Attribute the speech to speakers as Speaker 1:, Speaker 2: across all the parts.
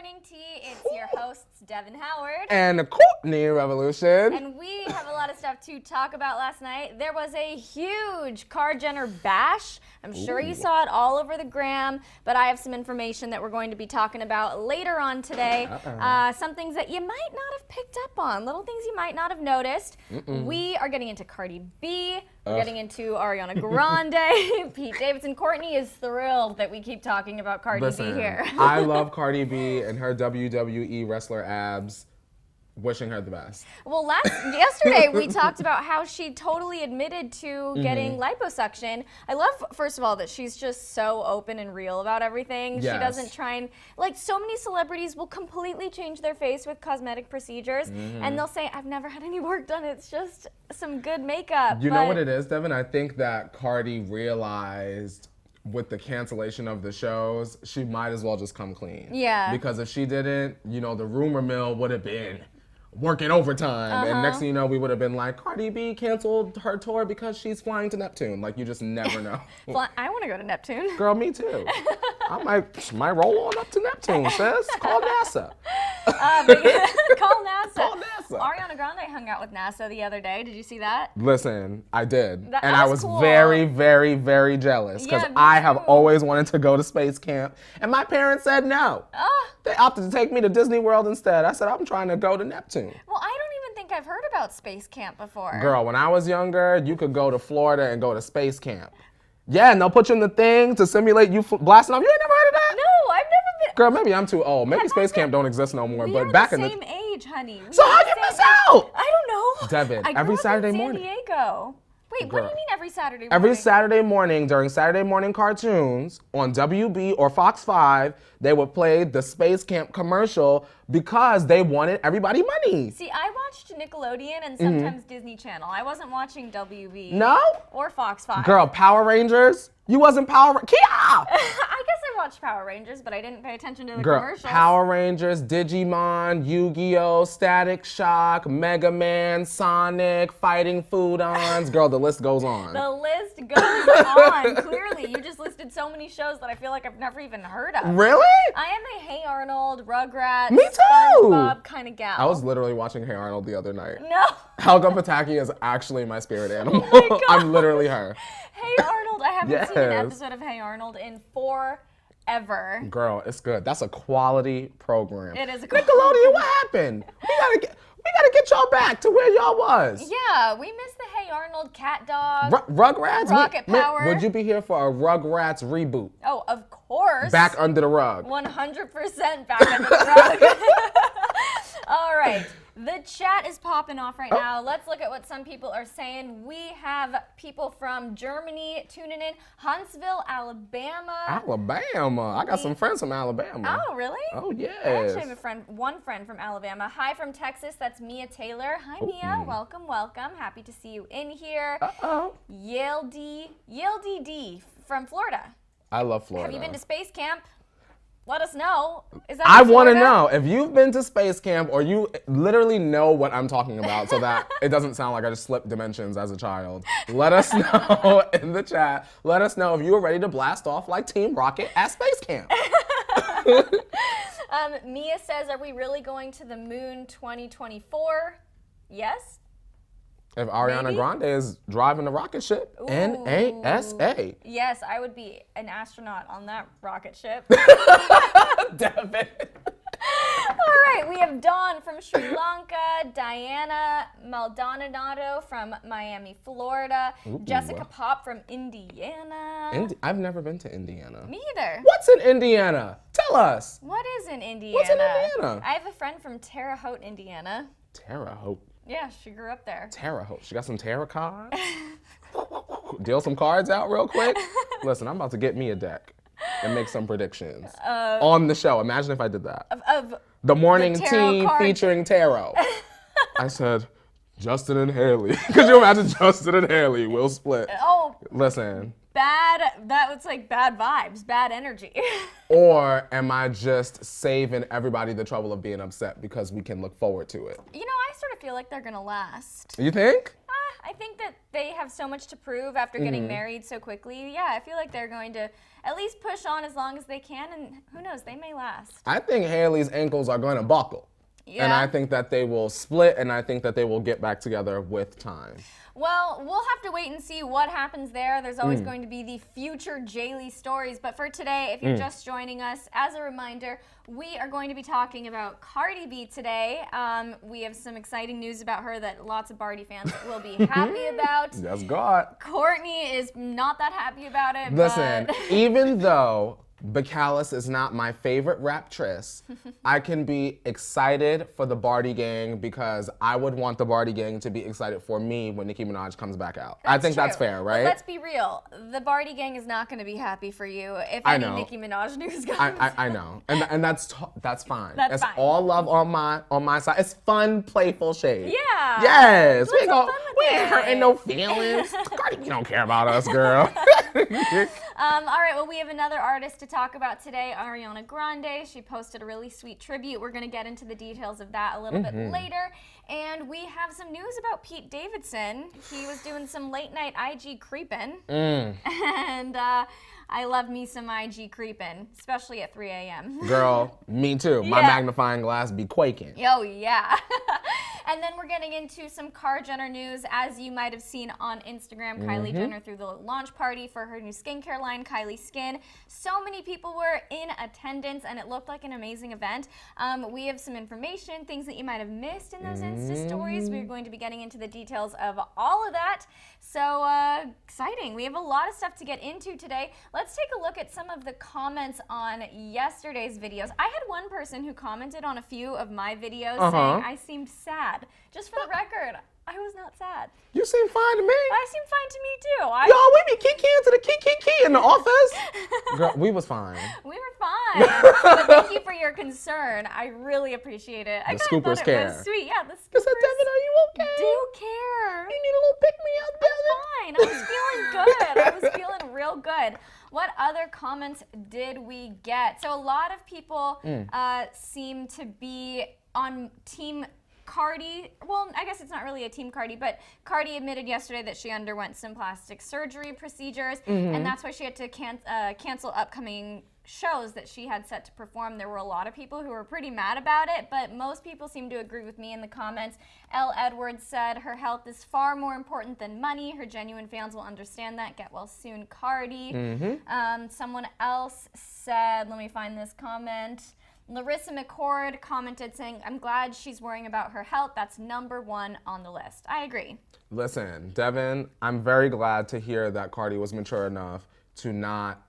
Speaker 1: Morning Tea. It's your hosts, Devyn Howard.
Speaker 2: And the Courtney Revolution.
Speaker 1: And we have a lot of stuff to talk about last night. There was a huge Kar Jenner bash. I'm sure you saw it all over the gram, but I have some information that we're going to be talking about later on today. Some things that you might not have picked up on, little things you might not have noticed. We are getting into Cardi B. We're getting into Ariana Grande. Pete Davidson. Courtney is thrilled that we keep talking about Cardi B here.
Speaker 2: I love Cardi B and her WWE wrestler abs. Wishing her the best.
Speaker 1: Well, yesterday we talked about how she totally admitted to getting liposuction. I love, first of all, that she's just so open and real about everything.
Speaker 2: Yes.
Speaker 1: She doesn't try and, like, so many celebrities will completely change their face with cosmetic procedures, and they'll say, I've never had any work done. It's just some good makeup.
Speaker 2: You know what it is, Devyn? I think that Cardi realized with the cancellation of the shows, she might as well just come clean.
Speaker 1: Yeah.
Speaker 2: Because if she didn't, you know, the rumor mill would have been working overtime, and next thing you know, we would have been like, Cardi B canceled her tour because she's flying to Neptune. Like, you just never know.
Speaker 1: I want to go to Neptune.
Speaker 2: Girl, me too. I might roll on up to Neptune, sis. Call NASA.
Speaker 1: Call NASA.
Speaker 2: Call NASA.
Speaker 1: Ariana Grande hung out with NASA the other day. Did you see that?
Speaker 2: Listen, I did.
Speaker 1: That
Speaker 2: and I was
Speaker 1: cool.
Speaker 2: very, very, very jealous because
Speaker 1: Yeah, me
Speaker 2: I have
Speaker 1: too.
Speaker 2: always wanted to go to space camp, and my parents said no. They opted to take me to Disney World instead. I said, I'm trying to go to Neptune.
Speaker 1: Well, I don't even think I've heard about space camp before.
Speaker 2: Girl, when I was younger, you could go to Florida and go to space camp. Yeah, and they'll put you in the thing to simulate you blasting off. You ain't never heard of that?
Speaker 1: No, I've never been.
Speaker 2: Girl, maybe I'm too old. Maybe space camp don't exist no more.
Speaker 1: We
Speaker 2: But
Speaker 1: are
Speaker 2: back
Speaker 1: the
Speaker 2: in the
Speaker 1: same age, honey.
Speaker 2: So how'd you miss out?
Speaker 1: I don't know.
Speaker 2: Devyn,
Speaker 1: I grew
Speaker 2: every
Speaker 1: up
Speaker 2: Saturday
Speaker 1: in
Speaker 2: morning.
Speaker 1: San Diego. Wait, what do
Speaker 2: Girl.
Speaker 1: you mean every Saturday morning?
Speaker 2: Every Saturday morning during Saturday morning cartoons on WB or Fox 5, they would play the space camp commercial because they wanted everybody money.
Speaker 1: See, I watched Nickelodeon and sometimes Disney Channel. I wasn't watching WB.
Speaker 2: No?
Speaker 1: Or Fox 5.
Speaker 2: Girl, Power Rangers? You wasn't Kia!
Speaker 1: I guess I watched Power Rangers, but I didn't pay attention to the
Speaker 2: Girl,
Speaker 1: commercials.
Speaker 2: Power Rangers, Digimon, Yu-Gi-Oh, Static Shock, Mega Man, Sonic, Fighting Foodons. Girl, the list goes on.
Speaker 1: The list goes on. Clearly, you just listed so many shows that I feel like I've never even heard of.
Speaker 2: Really?
Speaker 1: I am a Hey Arnold, Rugrats,
Speaker 2: Me too.
Speaker 1: SpongeBob kind of gal.
Speaker 2: I was literally watching Hey Arnold the other night.
Speaker 1: No.
Speaker 2: Helga Pataki is actually my spirit animal.
Speaker 1: Oh my God.
Speaker 2: I'm literally her.
Speaker 1: Hey Arnold, I haven't seen an
Speaker 2: Yes.
Speaker 1: episode of Hey Arnold in forever.
Speaker 2: Girl, it's good. That's a quality program.
Speaker 1: It is a
Speaker 2: Nickelodeon, what happened? We gotta get y'all back to where y'all was.
Speaker 1: Yeah, we miss the Hey Arnold cat dog.
Speaker 2: Rugrats?
Speaker 1: Rocket Power.
Speaker 2: Would you be here for a Rugrats reboot?
Speaker 1: Oh, of course.
Speaker 2: Back under the rug.
Speaker 1: 100% back under the rug. All right. The chat is popping off right now. Let's look at what some people are saying. We have people from Germany tuning in. Huntsville, Alabama.
Speaker 2: Alabama. I got some friends from Alabama.
Speaker 1: Oh, really?
Speaker 2: Oh, yes.
Speaker 1: I actually have one friend from Alabama. Hi from Texas. That's Mia Taylor. Hi, Mia. Welcome, welcome. Happy to see you in here.
Speaker 2: Uh-oh.
Speaker 1: Yale DD from Florida.
Speaker 2: I love Florida.
Speaker 1: Have you been to space camp? Let us know. Is that
Speaker 2: I
Speaker 1: in
Speaker 2: want to
Speaker 1: Florida?
Speaker 2: know if you've been to space camp or you literally know what I'm talking about so that it doesn't sound like I just slipped dimensions as a child. Let us know in the chat. Let us know if you were ready to blast off like Team Rocket at space camp.
Speaker 1: Mia says, are we really going to the moon 2024? Yes.
Speaker 2: If Ariana
Speaker 1: Maybe?
Speaker 2: Grande is driving the rocket ship, NASA.
Speaker 1: Yes, I would be an astronaut on that rocket ship.
Speaker 2: Devyn.
Speaker 1: All right, we have Dawn from Sri Lanka, Diana Maldonado from Miami, Florida, Jessica Pop from Indiana.
Speaker 2: I've never been to Indiana.
Speaker 1: Me either.
Speaker 2: What's in Indiana? Tell us.
Speaker 1: What is in Indiana?
Speaker 2: What's in Indiana?
Speaker 1: I have a friend from Terre Haute, Indiana.
Speaker 2: Terre Haute.
Speaker 1: Yeah, she grew up there.
Speaker 2: Terre Haute. She got some tarot cards. Deal some cards out real quick. Listen, I'm about to get me a deck and make some predictions on the show. Imagine if I did that.
Speaker 1: Of
Speaker 2: The morning
Speaker 1: the tarot
Speaker 2: tea
Speaker 1: cards.
Speaker 2: featuring tarot. I said, Justin and Hailey. Could you imagine Justin and Hailey will split?
Speaker 1: Oh,
Speaker 2: Listen.
Speaker 1: that was like bad vibes, bad energy.
Speaker 2: Or am I just saving everybody the trouble of being upset because we can look forward to it?
Speaker 1: You know, I sort of feel like they're gonna last.
Speaker 2: You think?
Speaker 1: I think that they have so much to prove after getting married so quickly. Yeah, I feel like they're going to at least push on as long as they can, and who knows, they may last.
Speaker 2: I think Hailey's ankles are going to buckle.
Speaker 1: Yeah.
Speaker 2: And I think that they will split, and I think that they will get back together with time.
Speaker 1: Well, we'll have to wait and see what happens there. There's always going to be the future Jaylee stories. But for today, if you're just joining us, as a reminder, we are going to be talking about Cardi B today. We have some exciting news about her that lots of Barty fans will be happy about.
Speaker 2: Yes, God.
Speaker 1: Courtney is not that happy about it.
Speaker 2: Listen,
Speaker 1: but
Speaker 2: even though Bacallus is not my favorite raptress, I can be excited for the Barty gang because I would want the Barty gang to be excited for me when Nicki Minaj comes back out. I think that's fair, right?
Speaker 1: But let's be real. The Barty gang is not going to be happy for you if
Speaker 2: I
Speaker 1: any
Speaker 2: know.
Speaker 1: Nicki Minaj news comes.
Speaker 2: I know, and that's fine.
Speaker 1: That's
Speaker 2: it's
Speaker 1: fine.
Speaker 2: all love on my side. It's fun, playful shade.
Speaker 1: Yeah.
Speaker 2: Yes.
Speaker 1: Let's have fun with
Speaker 2: We ain't
Speaker 1: it.
Speaker 2: hurting no feelings. Cardi, you don't care about us, girl.
Speaker 1: All right, well, we have another artist to talk about today, Ariana Grande. She posted a really sweet tribute. We're going to get into the details of that a little bit later. And we have some news about Pete Davidson. He was doing some late night IG creeping. And I love me some IG creeping, especially at 3 a.m.
Speaker 2: Girl, me too. My
Speaker 1: Yeah.
Speaker 2: magnifying glass be quaking.
Speaker 1: Oh, yeah. And then we're getting into some Kylie Jenner news. As you might have seen on Instagram, Kylie Jenner threw the launch party for her new skincare line, Kylie Skin. So many people were in attendance, and it looked like an amazing event. We have some information, things that you might have missed in those Insta stories. We're going to be getting into the details of all of that. So exciting. We have a lot of stuff to get into today. Let's take a look at some of the comments on yesterday's videos. I had one person who commented on a few of my videos saying I seemed sad. Just for the record, I was not sad.
Speaker 2: You seem fine to me.
Speaker 1: I seem fine to me too.
Speaker 2: Yo, we be kicking to the key in the office. Girl, we was fine.
Speaker 1: We were fine. But thank you for your concern. I really appreciate it. I
Speaker 2: The
Speaker 1: kinda
Speaker 2: scoopers
Speaker 1: thought it
Speaker 2: care.
Speaker 1: was sweet. Yeah, the
Speaker 2: You said,
Speaker 1: scoopers
Speaker 2: Devyn, are you okay?
Speaker 1: do care.
Speaker 2: You need a little pick me up, Devyn.
Speaker 1: Fine. I was feeling good. I was feeling real good. What other comments did we get? So a lot of people seem to be on Team Cardi. Well, I guess it's not really a Team Cardi, but Cardi admitted yesterday that she underwent some plastic surgery procedures, and that's why she had to cancel upcoming shows that she had set to perform. There were a lot of people who were pretty mad about it, but most people seem to agree with me in the comments. L. Edwards said, her health is far more important than money. Her genuine fans will understand that. Get well soon, Cardi. Someone else said, let me find this comment. Larissa McCord commented saying, I'm glad she's worrying about her health. That's #1 on the list. I agree.
Speaker 2: Listen, Devyn, I'm very glad to hear that Cardi was mature enough to not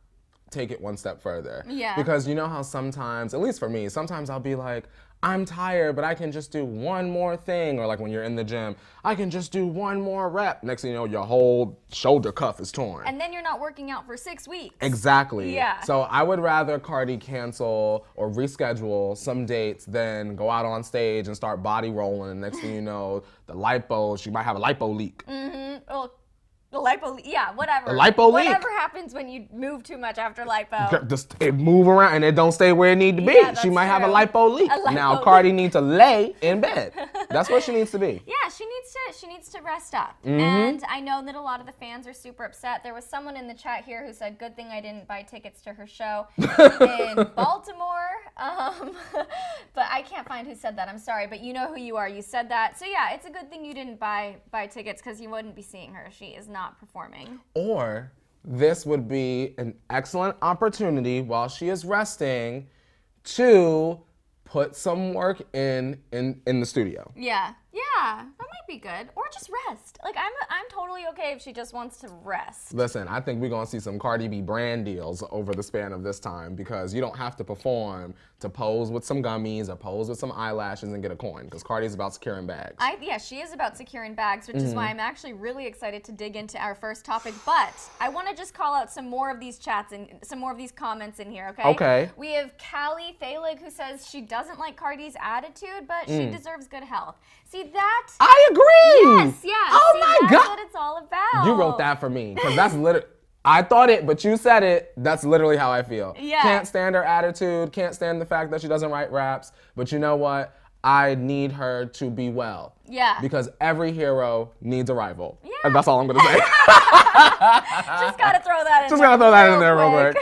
Speaker 2: take it one step further.
Speaker 1: Yeah.
Speaker 2: Because you know how sometimes, at least for me, sometimes I'll be like, I'm tired, but I can just do one more thing. Or like when you're in the gym, I can just do one more rep. Next thing you know, your whole shoulder cuff is torn.
Speaker 1: And then you're not working out for 6 weeks.
Speaker 2: Exactly.
Speaker 1: Yeah.
Speaker 2: So I would rather Cardi cancel or reschedule some dates than go out on stage and start body rolling. And next thing you know, the lipo, she might have a lipo leak.
Speaker 1: Well, the lipo, yeah, whatever.
Speaker 2: A lipo leak.
Speaker 1: Whatever happens when you move too much after lipo.
Speaker 2: Just it move around and it don't stay where it need to be.
Speaker 1: Yeah, that's
Speaker 2: she might have a
Speaker 1: true.
Speaker 2: lipo leak.
Speaker 1: A lipo
Speaker 2: Now
Speaker 1: leak.
Speaker 2: Cardi needs to lay in bed. That's where she needs to be.
Speaker 1: Yeah, she needs to rest up. And I know that a lot of the fans are super upset. There was someone in the chat here who said, good thing I didn't buy tickets to her show in Baltimore. But I can't find who said that. I'm sorry, but you know who you are. You said that. So yeah, it's a good thing you didn't buy tickets because you wouldn't be seeing her. She is not performing.
Speaker 2: Or this would be an excellent opportunity while she is resting to put some work in the studio.
Speaker 1: Yeah, that might be good. Or just rest. Like I'm totally okay if she just wants to rest.
Speaker 2: Listen, I think we're gonna see some Cardi B brand deals over the span of this time because you don't have to perform to pose with some gummies or pose with some eyelashes and get a coin because Cardi's about securing bags.
Speaker 1: Yeah, she is about securing bags, which is why I'm actually really excited to dig into our first topic. But I want to just call out some more of these chats and some more of these comments in here, okay?
Speaker 2: Okay.
Speaker 1: We have Callie Thalig who says she doesn't like Cardi's attitude, but she deserves good health. See that?
Speaker 2: I agree.
Speaker 1: Yes, yeah.
Speaker 2: Oh
Speaker 1: See,
Speaker 2: my
Speaker 1: that's
Speaker 2: God.
Speaker 1: what it's all about.
Speaker 2: You wrote that for me because that's literally. I thought it, but you said it. That's literally how I feel.
Speaker 1: Yeah.
Speaker 2: Can't stand her attitude. Can't stand the fact that she doesn't write raps. But you know what? I need her to be well.
Speaker 1: Yeah.
Speaker 2: Because every hero needs a rival.
Speaker 1: Yeah.
Speaker 2: And that's all I'm gonna say.
Speaker 1: Just gotta throw that in
Speaker 2: Just
Speaker 1: there.
Speaker 2: gotta throw that in there real quick.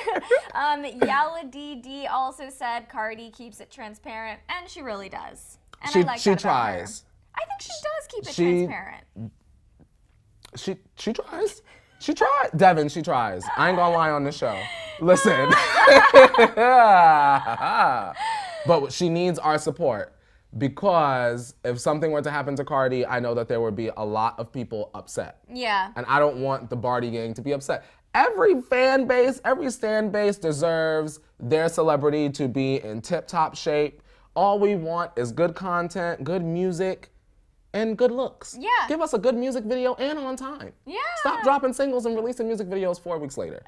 Speaker 1: Yala DD also said Cardi keeps it transparent, and she really does. And I like
Speaker 2: she
Speaker 1: that about her.
Speaker 2: tries.
Speaker 1: I think she does keep it transparent.
Speaker 2: She tries. She tried. Devyn, she tries. I ain't gonna lie on this show. Listen. But she needs our support. Because if something were to happen to Cardi, I know that there would be a lot of people upset.
Speaker 1: Yeah.
Speaker 2: And I don't want the Barty gang to be upset. Every fan base, every stan base deserves their celebrity to be in tip-top shape. All we want is good content, good music, and good looks.
Speaker 1: Yeah.
Speaker 2: Give us a good music video and on time.
Speaker 1: Yeah.
Speaker 2: Stop dropping singles and releasing music videos 4 weeks later.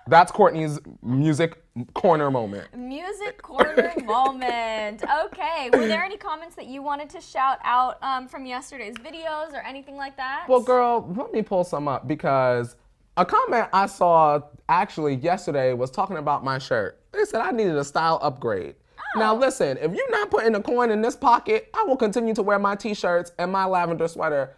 Speaker 2: That's Courtney's music corner moment.
Speaker 1: Music corner moment. Okay. Were there any comments that you wanted to shout out from yesterday's videos or anything like that?
Speaker 2: Well, girl, let me pull some up because a comment I saw actually yesterday was talking about my shirt. They said I needed a style upgrade.
Speaker 1: Oh.
Speaker 2: Now listen, if you're not putting a coin in this pocket, I will continue to wear my t-shirts and my lavender sweater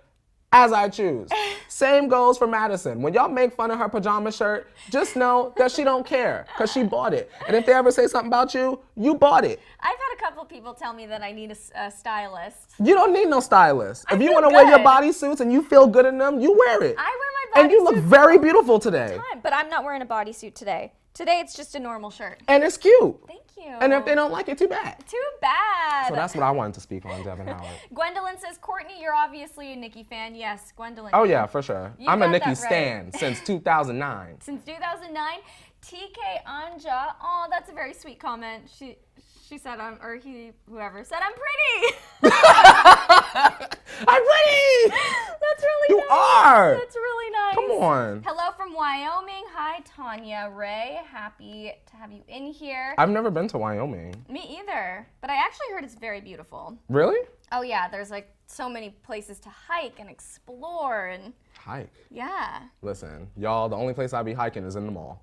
Speaker 2: as I choose. Same goes for Madison. When y'all make fun of her pajama shirt, just know that she don't care because she bought it. And if they ever say something about you, you bought it.
Speaker 1: I've had a couple people tell me that I need a stylist.
Speaker 2: You don't need no stylist. If you
Speaker 1: feel
Speaker 2: want to wear your
Speaker 1: good.
Speaker 2: bodysuits and you feel good in them, you wear it.
Speaker 1: I wear my bodysuit.
Speaker 2: And you look very beautiful today.
Speaker 1: But I'm not wearing a bodysuit today. Today it's just a normal shirt.
Speaker 2: And it's cute.
Speaker 1: Thank you.
Speaker 2: And if they don't like it, too bad.
Speaker 1: Too bad.
Speaker 2: So that's what I wanted to speak on, Devyn Howard.
Speaker 1: Gwendolyn says, Courtney, you're obviously a Nicki fan. Yes, Gwendolyn.
Speaker 2: Oh yeah, for sure.
Speaker 1: You
Speaker 2: I'm a
Speaker 1: got
Speaker 2: Nicki
Speaker 1: that right.
Speaker 2: stan since 2009.
Speaker 1: Since 2009, TK Anja. Oh, that's a very sweet comment. She said, whoever said, I'm pretty.
Speaker 2: I'm pretty.
Speaker 1: That's really
Speaker 2: You
Speaker 1: nice.
Speaker 2: are.
Speaker 1: That's really nice.
Speaker 2: Come on.
Speaker 1: Hello from Wyoming. Hi, Tanya Ray. Happy to have you in here.
Speaker 2: I've never been to Wyoming.
Speaker 1: Me either, but I actually heard it's very beautiful.
Speaker 2: Really?
Speaker 1: Oh yeah, there's like so many places to hike and explore and
Speaker 2: Hike.
Speaker 1: yeah.
Speaker 2: Listen, y'all, the only place I be hiking is in the mall.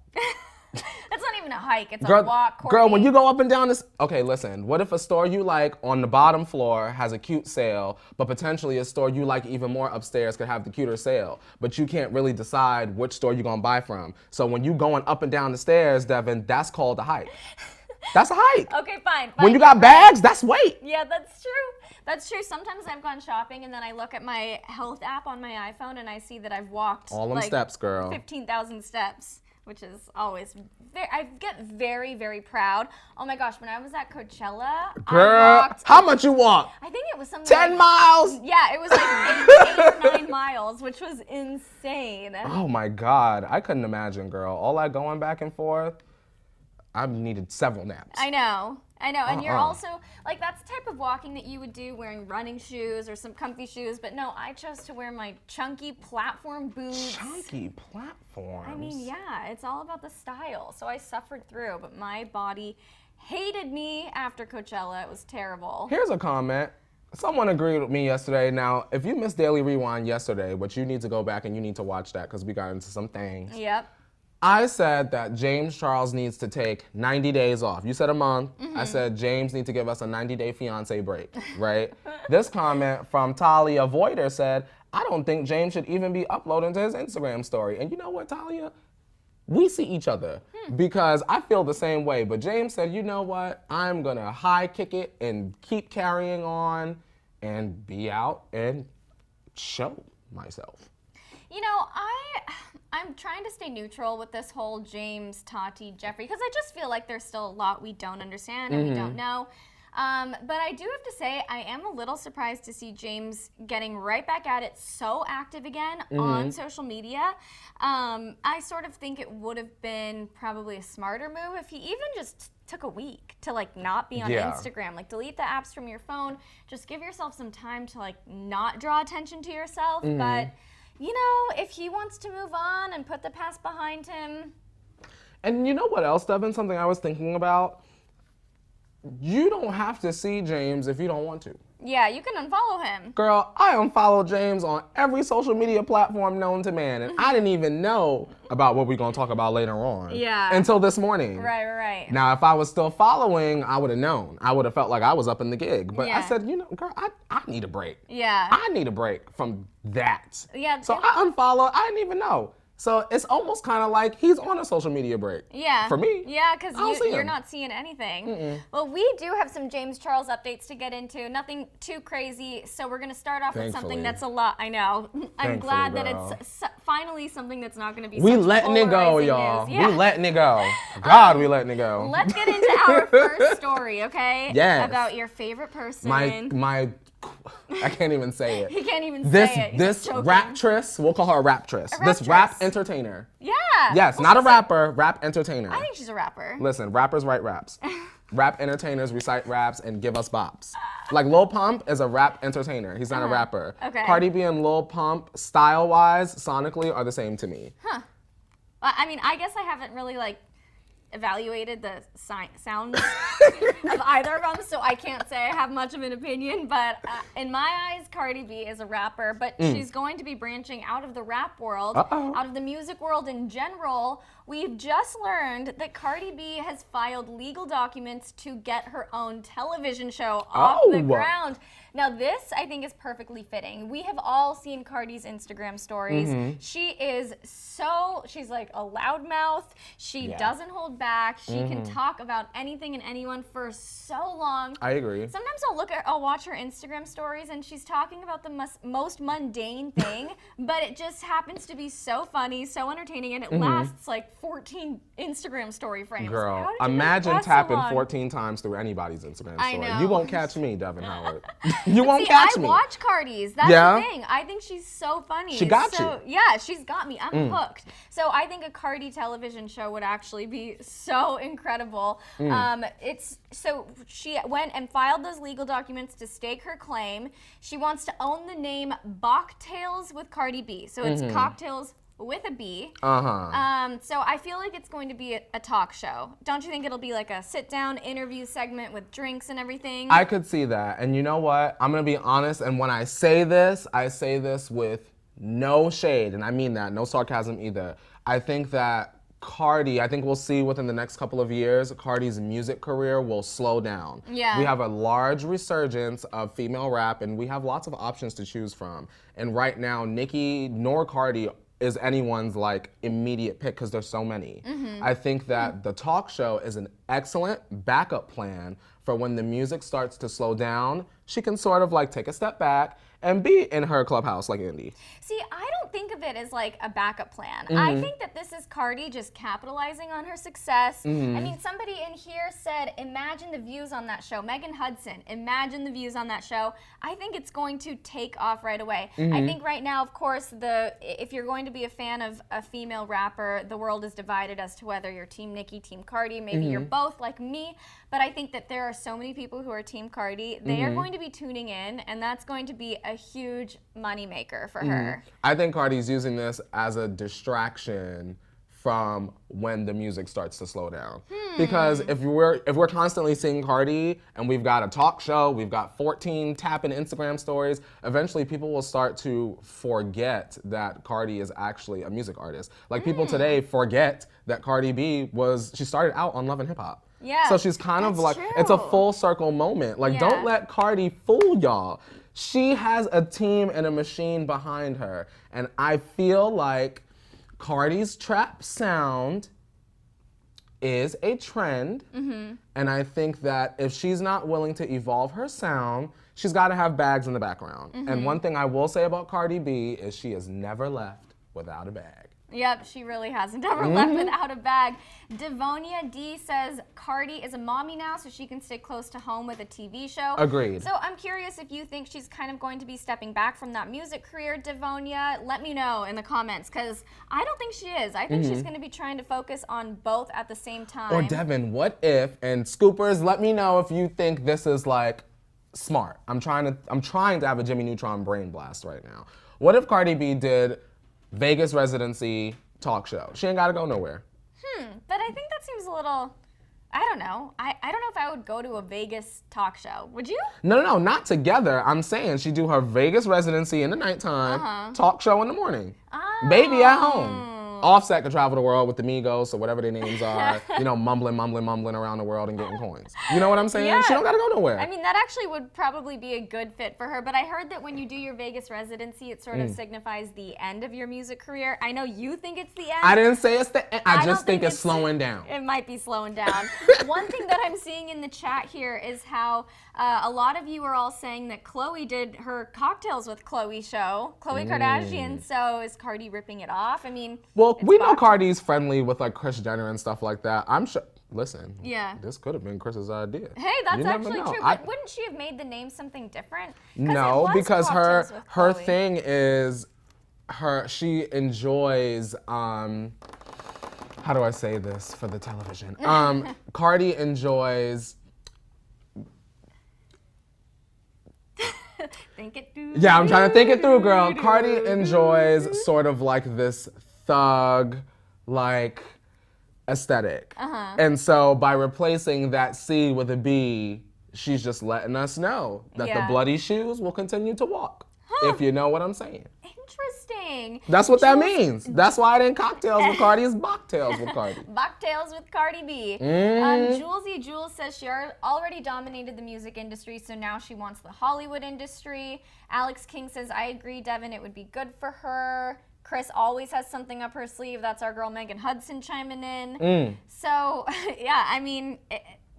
Speaker 1: That's not even a hike, it's a walk, Courtney.
Speaker 2: Girl, when you go up and down this, okay, listen, what if a store you like on the bottom floor has a cute sale, but potentially a store you like even more upstairs could have the cuter sale, but you can't really decide which store you're gonna buy from. So when you going up and down the stairs, Devyn, that's called a hike. That's a hike.
Speaker 1: Okay, fine.
Speaker 2: When you got bags, that's weight.
Speaker 1: Yeah, that's true. That's true. Sometimes I've gone shopping and then I look at my health app on my iPhone and I see that I've walked
Speaker 2: All them
Speaker 1: like
Speaker 2: steps, girl.
Speaker 1: 15,000 steps, which is always, I get very, very proud. Oh my gosh, when I was at Coachella,
Speaker 2: Girl,
Speaker 1: I walked,
Speaker 2: how much you walk?
Speaker 1: I think it was something
Speaker 2: 10
Speaker 1: like,
Speaker 2: miles?
Speaker 1: yeah, it was like 8 or 9 miles, which was insane.
Speaker 2: Oh my God, I couldn't imagine, girl. All that going back and forth, I needed several naps.
Speaker 1: I know. And you're also, like, that's the type of walking that you would do wearing running shoes or some comfy shoes, but no, I chose to wear my chunky platform boots.
Speaker 2: Chunky platforms?
Speaker 1: I mean, yeah, it's all about the style. So I suffered through, but my body hated me after Coachella. It was terrible.
Speaker 2: Here's a comment. Someone agreed with me yesterday. Now, if you missed Daily Rewind yesterday, but you need to go back and you need to watch that because we got into some things.
Speaker 1: Yep.
Speaker 2: I said that James Charles needs to take 90 days off. You said a month.
Speaker 1: Mm-hmm.
Speaker 2: I said James needs to give us a 90-day fiance break, right? This comment from Talia Voider said, I don't think James should even be uploading to his Instagram story. And you know what, Talia? We see each other because I feel the same way. But James said, you know what? I'm going to high kick it and keep carrying on and be out and show myself.
Speaker 1: You know, I'm trying to stay neutral with this whole James, Tati, Jeffrey, because I just feel like there's still a lot we don't understand and we don't know. But I do have to say, I am a little surprised to see James getting right back at it, so active again on social media. I sort of think it would have been probably a smarter move if he even just took a week to like not be on Instagram, like delete the apps from your phone, just give yourself some time to like not draw attention to yourself. But you know, if he wants to move on and put the past behind him.
Speaker 2: And you know what else, Devyn? Something I was thinking about? You don't have to see James if you don't want to.
Speaker 1: Yeah, you can unfollow him.
Speaker 2: Girl, I unfollowed James on every social media platform known to man, and I didn't even know about what we're gonna talk about later on.
Speaker 1: Yeah.
Speaker 2: Until this morning.
Speaker 1: Right.
Speaker 2: Now, if I was still following, I would have known. I would have felt like I was up in the gig. But I said, girl, I need a break.
Speaker 1: Yeah.
Speaker 2: I need a break from that.
Speaker 1: Yeah.
Speaker 2: So I unfollowed. I didn't even know. So it's almost kind of like he's on a social media break.
Speaker 1: Yeah.
Speaker 2: For me.
Speaker 1: Yeah, because you're
Speaker 2: him.
Speaker 1: not seeing anything. Well, we do have some James Charles updates to get into. Nothing too crazy. So we're going to start off with something that's a lot. I know. I'm glad that it's finally something that's not going to be
Speaker 2: We
Speaker 1: such
Speaker 2: letting it go,
Speaker 1: polarizing
Speaker 2: y'all.
Speaker 1: news. Yeah.
Speaker 2: We letting it go. God, we letting it go.
Speaker 1: Let's get into our first story, okay?
Speaker 2: Yes.
Speaker 1: About your favorite person.
Speaker 2: My I can't even say it.
Speaker 1: He can't even say it.
Speaker 2: This raptress, we'll call her a raptress. This rap entertainer.
Speaker 1: Yeah.
Speaker 2: Yes, not a rapper, rap entertainer.
Speaker 1: I think she's a rapper.
Speaker 2: Listen, rappers write raps. Rap entertainers recite raps and give us bops. Like Lil Pump is a rap entertainer. He's not a rapper.
Speaker 1: Okay.
Speaker 2: Cardi B and Lil Pump, style-wise, sonically, are the same to me.
Speaker 1: Huh. Well, I mean, I guess I haven't really evaluated the sounds of either of them, so I can't say I have much of an opinion, but in my eyes, Cardi B is a rapper, but she's going to be branching out of the rap world, out of the music world in general. We've just learned that Cardi B has filed legal documents to get her own television show off the ground. Now this, I think, is perfectly fitting. We have all seen Cardi's Instagram stories. She's like a loudmouth. She doesn't hold back. She can talk about anything and anyone for so long.
Speaker 2: I agree.
Speaker 1: Sometimes I'll watch her Instagram stories and she's talking about the most mundane thing, but it just happens to be so funny, so entertaining, and it lasts like 14 Instagram story frames.
Speaker 2: Girl, imagine tapping 14 times through anybody's Instagram story.
Speaker 1: I know.
Speaker 2: You won't catch me, Devyn Howard. You won't catch me.
Speaker 1: I watch Cardi's. That's the thing. I think she's so funny.
Speaker 2: She got you.
Speaker 1: Yeah, she's got me. I'm hooked. So I think a Cardi television show would actually be so incredible. So she went and filed those legal documents to stake her claim. She wants to own the name Bachtails with Cardi B. So it's cocktails with a B. So I feel like it's going to be a talk show. Don't you think it'll be like a sit-down interview segment with drinks and everything?
Speaker 2: I could see that. And you know what? I'm going to be honest. And when I say this with no shade. And I mean that. No sarcasm either. I think that Cardi, I think we'll see within the next couple of years, Cardi's music career will slow down.
Speaker 1: Yeah.
Speaker 2: We have a large resurgence of female rap, and we have lots of options to choose from. And right now, Nicki nor Cardi is anyone's immediate pick because there's so many. I think that the talk show is an excellent backup plan for when the music starts to slow down. She can sort of take a step back and be in her clubhouse like Indy.
Speaker 1: See, I don't think of it as a backup plan. I think that this is Cardi just capitalizing on her success. I mean, somebody in here said, imagine the views on that show. Megan Hudson, imagine the views on that show. I think it's going to take off right away. I think right now, of course, if you're going to be a fan of a female rapper, the world is divided as to whether you're Team Nicki, Team Cardi. Maybe you're both like me. But I think that there are so many people who are Team Cardi. They are going to be tuning in, and that's going to be a huge moneymaker for her.
Speaker 2: I think Cardi's using this as a distraction from when the music starts to slow down. Because if we're constantly seeing Cardi and we've got a talk show, we've got 14 tapping Instagram stories, eventually people will start to forget that Cardi is actually a music artist. People today forget that Cardi B she started out on Love and Hip Hop.
Speaker 1: Yeah,
Speaker 2: so she's kind of
Speaker 1: true.
Speaker 2: It's a full circle moment. Don't let Cardi fool y'all. She has a team and a machine behind her. And I feel like Cardi's trap sound is a trend. And I think that if she's not willing to evolve her sound, she's got to have bags in the background. And one thing I will say about Cardi B is she has never left without a bag.
Speaker 1: Yep, she really hasn't ever left without a bag. Devonia D says Cardi is a mommy now, so she can stay close to home with a TV show.
Speaker 2: Agreed.
Speaker 1: So I'm curious if you think she's kind of going to be stepping back from that music career, Devonia. Let me know in the comments, because I don't think she is. I think she's going to be trying to focus on both at the same time.
Speaker 2: Or Devyn, what if, and scoopers, let me know if you think this is smart. I'm trying to have a Jimmy Neutron brain blast right now. What if Cardi B did Vegas residency talk show? She ain't gotta go nowhere.
Speaker 1: But I think that seems a little I don't know. I don't know if I would go to a Vegas talk show. Would you?
Speaker 2: No, not together. I'm saying she'd do her Vegas residency in the nighttime, talk show in the morning.
Speaker 1: Oh.
Speaker 2: Baby at home. Offset could travel the world with the Migos or whatever their names are, mumbling around the world and getting coins. You know what I'm saying?
Speaker 1: Yeah.
Speaker 2: She don't gotta go nowhere.
Speaker 1: I mean, that actually would probably be a good fit for her, but I heard that when you do your Vegas residency, it sort of signifies the end of your music career. I know you think it's the end.
Speaker 2: I didn't say it's the end. I just think it's slowing down.
Speaker 1: It might be slowing down. One thing that I'm seeing in the chat here is how a lot of you are all saying that Khloe did her Cocktails with Khloe show, Khloe Kardashian, so is Cardi ripping it off? I mean,
Speaker 2: well, we know Cardi's friendly with like Kris Jenner and stuff like that. I'm sure. Listen, this could have been Chris's idea.
Speaker 1: Hey, that's actually true. But wouldn't she have made the name something different? No,
Speaker 2: because her thing is she enjoys how do I say this for the television? Cardi enjoys.
Speaker 1: Think it through.
Speaker 2: Yeah, I'm trying to think it through, girl. Cardi enjoys sort of like this thug, like, aesthetic. And so by replacing that C with a B, she's just letting us know that the bloody shoes will continue to walk. If you know what I'm saying.
Speaker 1: Interesting.
Speaker 2: That's what that means. That's why it ain't Cocktails with Cardi, it's Bachtails with Cardi.
Speaker 1: Bachtails with Cardi B. Julesy Jules says she already dominated the music industry, so now she wants the Hollywood industry. Alex King says, I agree, Devyn, it would be good for her. Chris always has something up her sleeve. That's our girl Megan Hudson chiming in. So, yeah, I mean,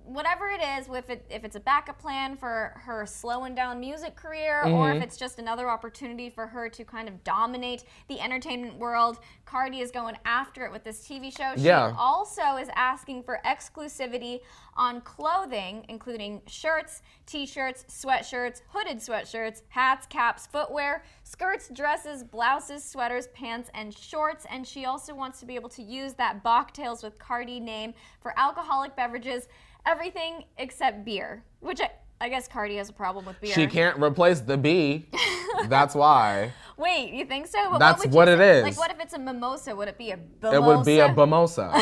Speaker 1: whatever it is, if it's a backup plan for her slowing down music career, or if it's just another opportunity for her to kind of dominate the entertainment world, Cardi is going after it with this TV show. She also is asking for exclusivity on clothing, including shirts, t-shirts, sweatshirts, hooded sweatshirts, hats, caps, footwear, skirts, dresses, blouses, sweaters, pants, and shorts. And she also wants to be able to use that Bachtails with Cardi name for alcoholic beverages, everything except beer, which I guess Cardi has a problem with beer.
Speaker 2: She can't replace the B. That's why.
Speaker 1: Wait, you think so? But
Speaker 2: that's what it is.
Speaker 1: Like, what if it's a mimosa? Would it be a mimosa?
Speaker 2: It would be a mimosa.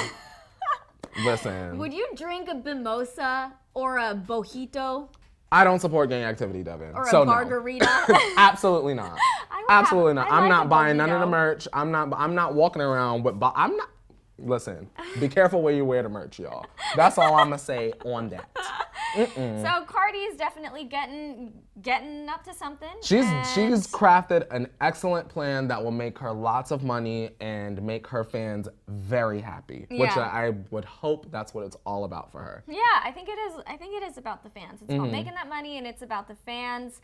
Speaker 2: Listen.
Speaker 1: Would you drink a mimosa or a mojito?
Speaker 2: I don't support gang activity, Devyn.
Speaker 1: Or a margarita?
Speaker 2: Absolutely not. Absolutely not. I'm not buying none of the merch. I'm not walking around with. Listen, be careful where you wear the merch, y'all. That's all I'm gonna say on that.
Speaker 1: So Cardi is definitely getting up to something.
Speaker 2: She's crafted an excellent plan that will make her lots of money and make her fans very happy. Which I would hope that's what it's all about for her.
Speaker 1: Yeah, I think it is. I think it is about the fans. It's about making that money, and it's about the fans.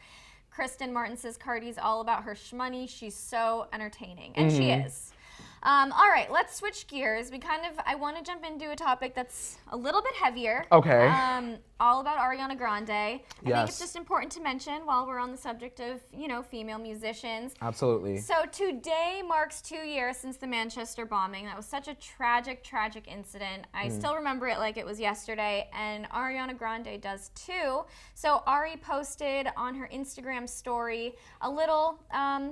Speaker 1: Kristen Martin says Cardi's all about her shmoney. She's so entertaining, and she is. All right, let's switch gears. I want to jump into a topic that's a little bit heavier.
Speaker 2: Okay.
Speaker 1: All about Ariana Grande. I think it's just important to mention while we're on the subject of, female musicians.
Speaker 2: Absolutely.
Speaker 1: So today marks 2 years since the Manchester bombing. That was such a tragic, tragic incident. I still remember it like it was yesterday, and Ariana Grande does too. So Ari posted on her Instagram story a little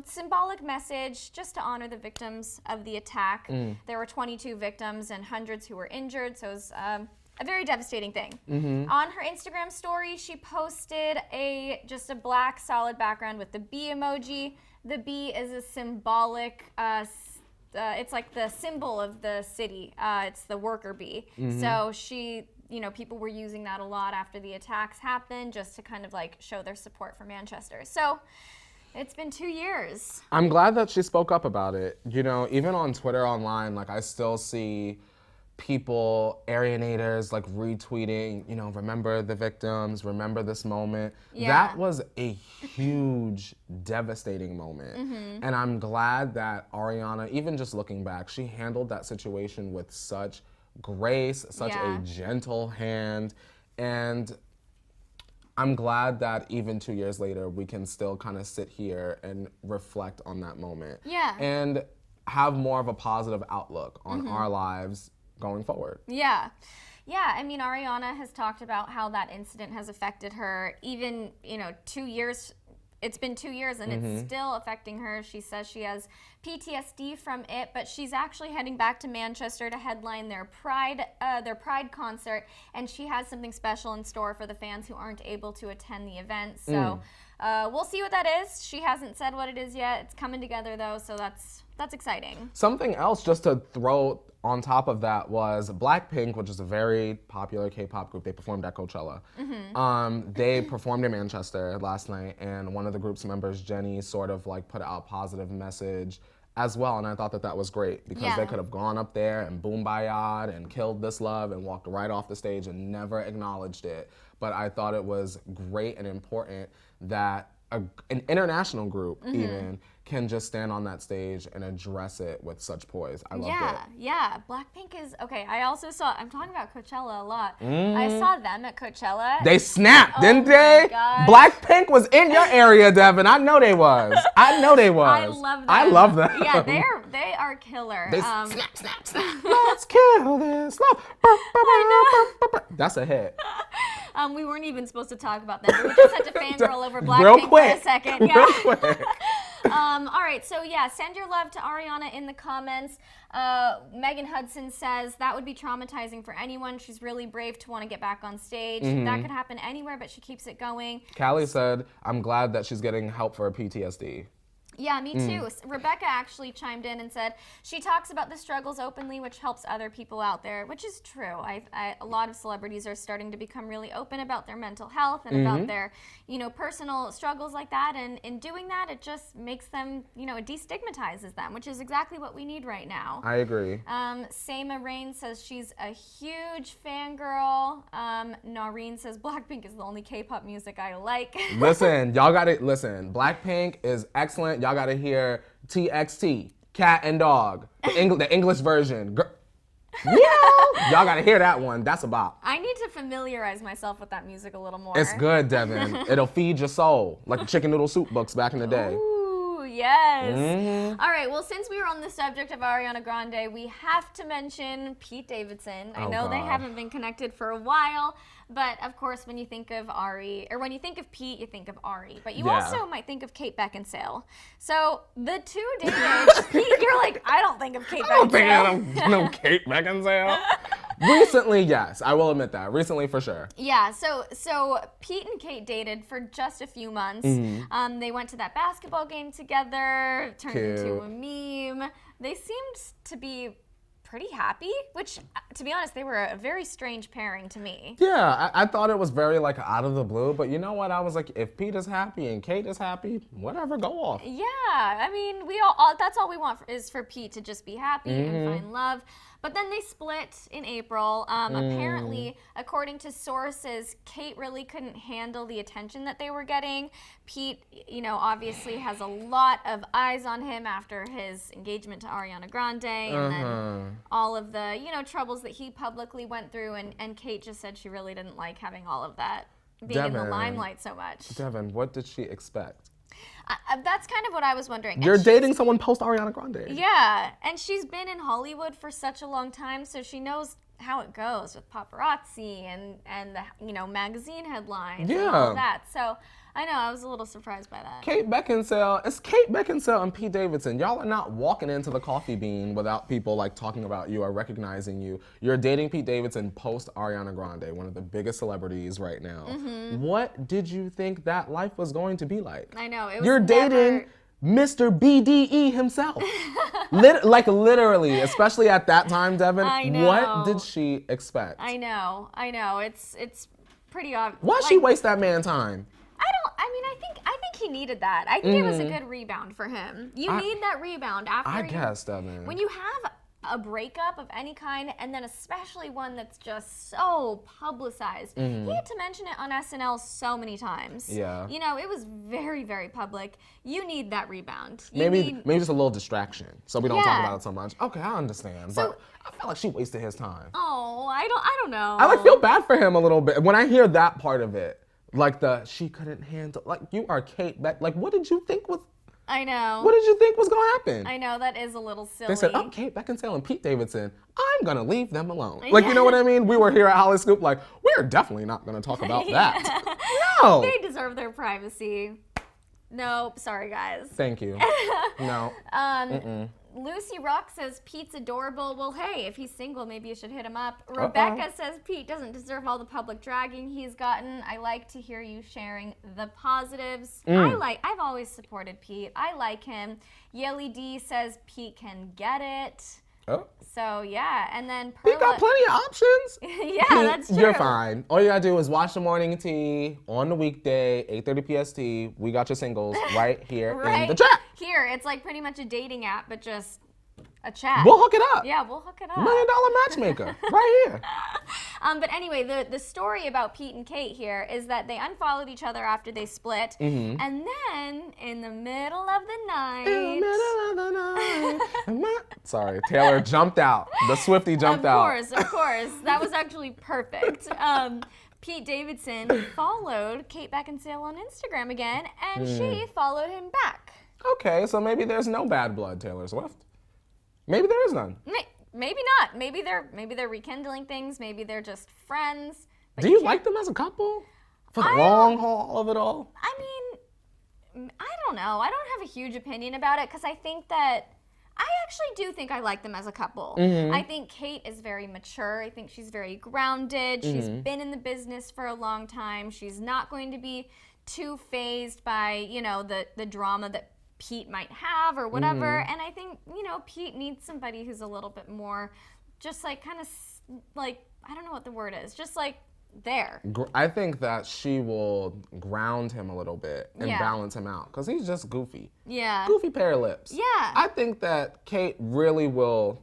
Speaker 1: symbolic message just to honor the victims of the attack. There were 22 victims and hundreds who were injured, so it was a very devastating thing. On her Instagram story, she posted just a black solid background with the B emoji. The B is a symbolic, it's like the symbol of the city. It's the worker bee. So people were using that a lot after the attacks happened, just to kind of like show their support for Manchester. So it's been 2 years.
Speaker 2: I'm glad that she spoke up about it. Even on Twitter online, like I still see people, Arianators, like retweeting, remember the victims, remember this moment. That was a huge, devastating moment. And I'm glad that Ariana, even just looking back, she handled that situation with such grace, such a gentle hand. And I'm glad that even 2 years later, we can still kind of sit here and reflect on that moment. And have more of a positive outlook on our lives going forward. Yeah, I mean, Ariana has talked about how that incident has affected her even, 2 years
Speaker 1: it's been 2 years and it's still affecting her. She says she has PTSD from it, but she's actually heading back to Manchester to headline their Pride concert, and she has something special in store for the fans who aren't able to attend the event. So we'll see what that is. She hasn't said what it is yet. It's coming together though, so that's exciting.
Speaker 2: Something else just to throw on top of that was Blackpink, which is a very popular K-pop group. They performed at Coachella. They performed in Manchester last night, and one of the group's members, Jenny, sort of like put out a positive message as well, and I thought that was great because they could have gone up there and boom-bayad and killed this love and walked right off the stage and never acknowledged it. But I thought it was great and important that an international group even can just stand on that stage and address it with such poise. I loved it.
Speaker 1: Yeah, Blackpink is, okay, I also saw, I'm talking about Coachella a lot. I saw them at Coachella.
Speaker 2: They snapped, didn't
Speaker 1: my
Speaker 2: they?
Speaker 1: gosh.
Speaker 2: Blackpink was in your area, Devyn. I know they was. I love them. I love them.
Speaker 1: Yeah, they are killer.
Speaker 2: They snap, snap, snap. Let's kill this love. That's a hit.
Speaker 1: We weren't even supposed to talk about them. We just had to fangirl over Blackpink
Speaker 2: Real quick.
Speaker 1: for a second. Yeah.
Speaker 2: Real quick.
Speaker 1: All right, so yeah, send your love to Ariana in the comments. Megan Hudson says that would be traumatizing for anyone. She's really brave to want to get back on stage. That could happen anywhere, but she keeps it going.
Speaker 2: Callie said, I'm glad that she's getting help for her PTSD.
Speaker 1: Yeah, me too. Rebecca actually chimed in and said she talks about the struggles openly, which helps other people out there, which is true. A lot of celebrities are starting to become really open about their mental health and about their, personal struggles like that. And in doing that, it just makes them, it destigmatizes them, which is exactly what we need right now.
Speaker 2: I agree.
Speaker 1: Seema Rain says she's a huge fangirl. Noreen says Blackpink is the only K-pop music I like.
Speaker 2: Listen, y'all got to listen. Blackpink is excellent. Y'all got to hear TXT, Cat and Dog, the English version. Yeah, y'all got to hear that one. That's a bop.
Speaker 1: I need to familiarize myself with that music a little more.
Speaker 2: It's good, Devyn. It'll feed your soul, like the chicken noodle soup books back in the day.
Speaker 1: Ooh, yes. All right, well, since we were on the subject of Ariana Grande, we have to mention Pete Davidson. I know they haven't been connected for a while, but of course, when you think of Ari, or when you think of Pete, you think of Ari. But you also might think of Kate Beckinsale. So the two dated. Pete, you're like, I don't think of Kate Beckinsale.
Speaker 2: I don't think of Kate Beckinsale. Recently, yes, I will admit that. Recently, for sure.
Speaker 1: Yeah, so Pete and Kate dated for just a few months. They went to that basketball game together, turned into a meme. They seemed to be pretty happy, which, to be honest, they were a very strange pairing to me.
Speaker 2: Yeah, I thought it was very, out of the blue, but you know what? I was like, if Pete is happy and Kate is happy, whatever, go off.
Speaker 1: Yeah, I mean, we all that's all we want is for Pete to just be happy and find love. But then they split in April. Apparently, according to sources, Kate really couldn't handle the attention that they were getting. Pete, obviously has a lot of eyes on him after his engagement to Ariana Grande, and then all of the, troubles that he publicly went through. And Kate just said she really didn't like having all of that being in the limelight so much.
Speaker 2: Devyn, what did she expect?
Speaker 1: That's kind of what I was wondering.
Speaker 2: You're dating someone post Ariana Grande.
Speaker 1: Yeah, and she's been in Hollywood for such a long time, so she knows how it goes with paparazzi and the magazine headlines and all of that. So I know, I was a little surprised by that.
Speaker 2: Kate Beckinsale, it's Kate Beckinsale and Pete Davidson. Y'all are not walking into the coffee bean without people talking about you or recognizing you. You're dating Pete Davidson post Ariana Grande, one of the biggest celebrities right now. What did you think that life was going to be like?
Speaker 1: I know, it was
Speaker 2: You're dating Mr. BDE himself. Literally, especially at that time, Devyn.
Speaker 1: I know.
Speaker 2: What did she expect?
Speaker 1: I know. It's pretty obvious.
Speaker 2: Why'd she waste that man's time?
Speaker 1: I think he needed that. I think it was a good rebound for him. You need that rebound after.
Speaker 2: I guess, Devyn.
Speaker 1: When you have a breakup of any kind, and then especially one that's just so publicized. He had to mention it on SNL so many times.
Speaker 2: Yeah.
Speaker 1: It was very, very public. You need that rebound.
Speaker 2: Maybe just a little distraction, so we don't talk about it so much. Okay, I understand, but I feel like she wasted his time.
Speaker 1: Oh, I don't know.
Speaker 2: I feel bad for him a little bit when I hear that part of it. She couldn't handle, you are Kate Beck. What did you think was?
Speaker 1: I know.
Speaker 2: What did you think was going to happen?
Speaker 1: I know, that is a little silly.
Speaker 2: They said, Kate Beckinsale and Pete Davidson, I'm going to leave them alone. You know what I mean? We were here at Hollyscoop we're definitely not going to talk about that. No.
Speaker 1: They deserve their privacy. Nope, sorry guys.
Speaker 2: Thank you. No.
Speaker 1: Lucy Rock says Pete's adorable. Well, hey, if he's single, maybe you should hit him up. Rebecca says Pete doesn't deserve all the public dragging he's gotten. I like to hear you sharing the positives. I've always supported Pete. I like him. Yelly D says Pete can get it.
Speaker 2: Oh.
Speaker 1: So, yeah, and then Perla...
Speaker 2: You got plenty of options.
Speaker 1: Yeah, that's true.
Speaker 2: You're fine. All you gotta do is watch the morning tea on the weekday, 8:30 PST. We got your singles right here in the chat.
Speaker 1: Here, it's like pretty much a dating app, but just a chat.
Speaker 2: We'll hook it up.
Speaker 1: Yeah, we'll hook it up.
Speaker 2: $1 million matchmaker right here.
Speaker 1: But anyway, the story about Pete and Kate here is that they unfollowed each other after they split, and then in the middle of the night...
Speaker 2: Sorry, Taylor jumped out. The Swiftie jumped out.
Speaker 1: Of course. That was actually perfect. Pete Davidson followed Kate Beckinsale on Instagram again, and she followed him back.
Speaker 2: Okay, so maybe there's no bad blood, Taylor Swift. Maybe there is none.
Speaker 1: Maybe not. Maybe they're rekindling things. Maybe they're just friends.
Speaker 2: Do you like them as a couple? For the long haul of it all?
Speaker 1: I mean, I don't know. I don't have a huge opinion about it because I think that I actually do think I like them as a couple. I think Kate is very mature. I think she's very grounded. She's been in the business for a long time. She's not going to be too fazed by, you know, the drama that Pete might have or whatever. And I think, you know, Pete needs somebody who's a little bit more just like kind of like, I don't know what the word is, just like there.
Speaker 2: I think that she will ground him a little bit and balance him out because he's just goofy.
Speaker 1: Yeah.
Speaker 2: Goofy pair of lips.
Speaker 1: Yeah.
Speaker 2: I think that Kate really will